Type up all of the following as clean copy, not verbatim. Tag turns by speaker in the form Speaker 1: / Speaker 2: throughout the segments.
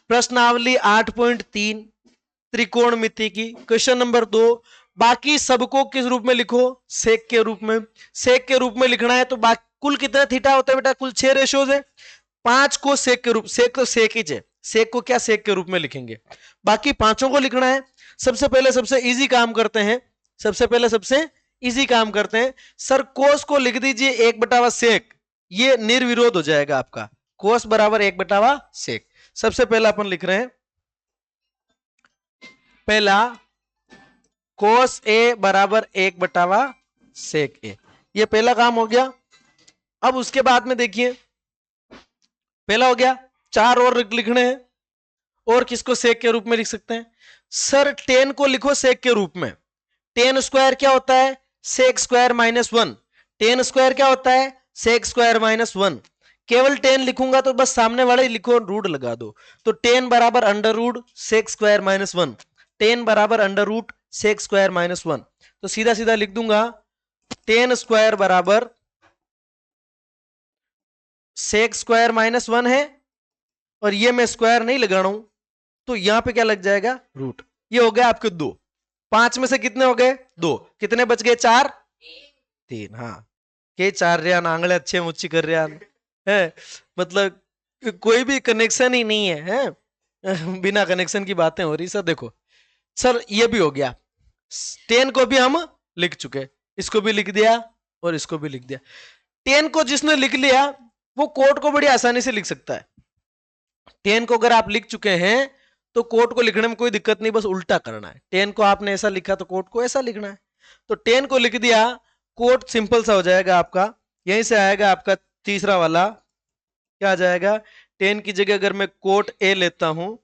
Speaker 1: प्रश्नावली 8.3 त्रिकोणमिति की question number 2। बाकी सबको किस रूप में लिखो? सेक के रूप में। सेक के रूप में लिखना है तो बाकी कुल कितने थीटा होता है बेटा? कुल 6 रेशोज है। 5 को सेक के रूप, सेक तो सेक ही है, सेक को क्या सेक के रूप में लिखेंगे। बाकी पांचों को लिखना है। सबसे पहले सबसे इजी काम करते हैं, सर कोस को लिख दीजिए 1/, सेक, ये निर्विरोध हो जाएगा आपका। कोस बराबर 1/, सेक। सबसे पहला अपन लिख रहे हैं, पहला कोस ए बराबर 1/, सेक ए, ये पहला काम हो गया। अब उसके बाद में देखिए, पहला हो गया, 4 और लिखने हैं। और किसको सेक के रूप में लिख सकते हैं? सर 10 को लिखो सेक के रूप में। 10 स्क्वायर क्या होता है? Sec square minus 1। 10 स्क्वायर क्या होता है? Sec square minus 1। केवल 10 लिखूंगा तो बस सामने वाले ही लिखो, रूट लगा दो। तो 10 बराबर under root sec square minus 1। 10 बराबर under root sec square minus 1। तो सीधा सीधा लिख दूंगा 10 स्क्वायर बराबर सेक स्क्वायर माइनस 1 है, और ये मैं स्क्वायर नहीं लगा रहा हूं तो यहां पे क्या लग जाएगा? रूट। ये हो गया आपके 2। 5 में से कितने हो गए? 2। कितने बच गए? 4, 3। हाँ, के 4 रियान आंगले अच्छे मुच्ची कर रियान है, मतलब कोई भी कनेक्शन ही नहीं है? बिना कनेक्शन की बातें हो रही। सर देखो, सर ये भी हो गया, 10 को भी हम लिख चुके, इसको भी लिख दिया और इसको भी लिख दिया। 10 को जिसने लिख लिया वो कोड को बड़ी आसानी से लिख सकता है। 10 को अगर आप लिख चुके हैं तो कोड को लिखने में कोई दिक्कत नहीं, बस उल्टा करना है। 10 को आपने ऐसा लिखा तो कोड को ऐसा लिखना है। तो 10 को लिख दिया, कोड सिंपल सा हो जाएगा आपका। यहीं से आएगा आपका तीसरा वाला, क्या आ जाएगा? 10 की जगह अगर मैं कोट ए लेता हूं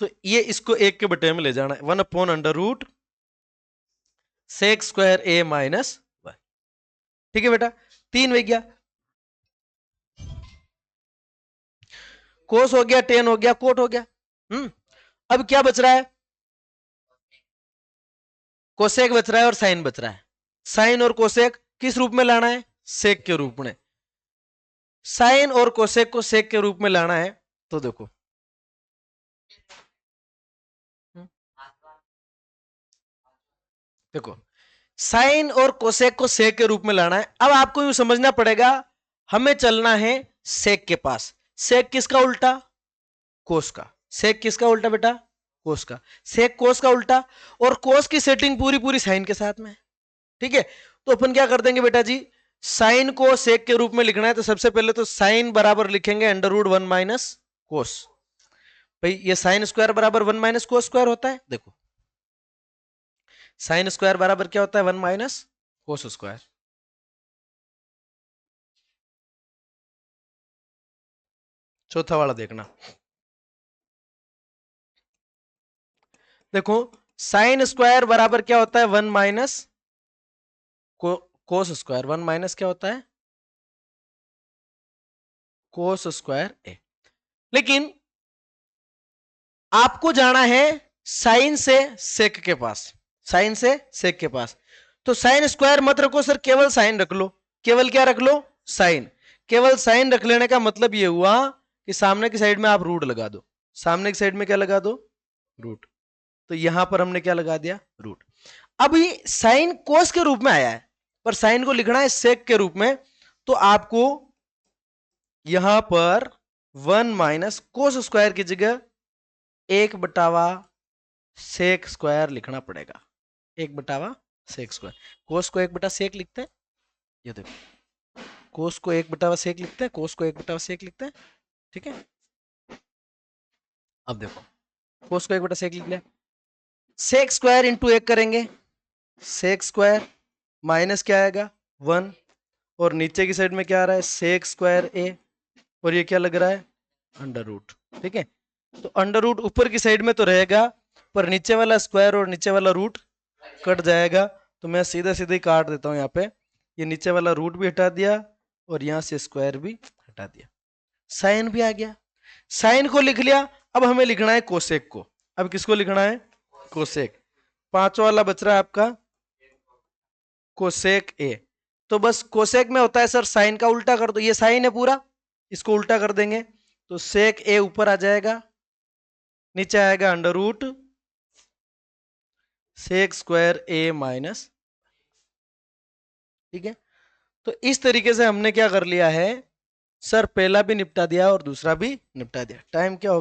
Speaker 1: तो ये इसको 1 के बटे में ले जाना है, 1/√, सेक स्क्वायर ए माइनस 1। ठीक है बेटा, 3 हो गया, कोस हो गया, 10 हो गया, कोट हो गया। अब क्या बच रहा है? कोसेक बच रहा है और साइन बच रहा है। साइन और कोसेक किस रूप में लाना है? सेक के रूप में। साइन और कोसेक को सेक के रूप में लाना है तो देखो, देखो साइन और कोसेक को सेक के रूप में लाना है। अब आपको यूं समझना पड़ेगा, हमें चलना है सेक के पास। सेक किसका उल्टा? कोस का। सेक किसका उल्टा बेटा? कोस का। सेक कोस का उल्टा, और कोस की सेटिंग पूरी पूरी साइन के साथ में। ठीक है, तो अपन क्या कर देंगे बेटा जी, साइन को सेक के रूप में लिखना है तो सबसे पहले तो साइन बराबर लिखेंगे अंडर रूट 1 - कोस। भाई ये साइन स्क्वायर बराबर 1 - कोस स्क्वायर होता है। देखो साइन स्क्वायर बराबर क्या होता है? 1 - कोस स्क्वायर। चौथा वाला देखना, देखो साइन स्क्वायर बराबर क्या होता है? 1 - कोस स्क्वायर। 1 - क्या होता है? कोस स्क्वायर ए। लेकिन आपको जाना है साइन से सेक के पास, साइन से सेक के पास। तो साइन स्क्वायर मत रखो सर, केवल साइन रख लो। केवल क्या रख लो? साइन। केवल साइन रख लेने का मतलब ये हुआ कि सामने की साइड में आप रूट लगा दो। सामने की साइड में क्या लगा दो? रूट। तो यहां पर हमने क्या लगा दिया? रूट। अभी साइन कोस के रूप में आया है, पर साइन को लिखना है सेक के रूप में, तो आपको यहां पर 1 - कोस स्क्वायर की जगह 1/सेक स्क्वायर लिखना पड़ेगा। 1/सेक स्क्वायर। कोस को 1/सेक लिखते हैं, ये देखो कोस को 1/सेक लिखते हैं, कोस को 1/सेक लिखते हैं। ठीक है, अब देखो कोस को 1/सेक लिख लिया, सेक स्क्वायर इंटू 1 करेंगे, सेक स्क्वायर माइनस क्या आएगा? 1, और नीचे की साइड में क्या आ रहा है? सेक स्क्वायर ए, और ये क्या लग रहा है? Under root. ठीक है, तो अंडर रूट ऊपर की साइड में तो रहेगा, पर नीचे वाला स्क्वायर और नीचे वाला रूट कट जाएगा। तो मैं सीधा सीधा ही काट देता हूं यहाँ पे, ये नीचे वाला रूट भी हटा दिया और यहां से स्क्वायर भी हटा दिया। साइन भी आ गया, साइन को लिख लिया। अब हमें लिखना है कोसेक को। अब किसको लिखना है? कोसेक। पांचवा वाला बच रहा है आपका कोसेक ए। तो बस कोसेक में होता है सर साइन का उल्टा कर दो, ये साइन है पूरा, इसको उल्टा कर देंगे तो सेक ए ऊपर आ जाएगा नीचे आएगा अंडर रूट सेक स्क्वायर ए माइनस, ठीक है। तो इस तरीके से हमने क्या कर लिया है सर, पहला भी निपटा दिया और दूसरा भी निपटा दिया। टाइम क्या हो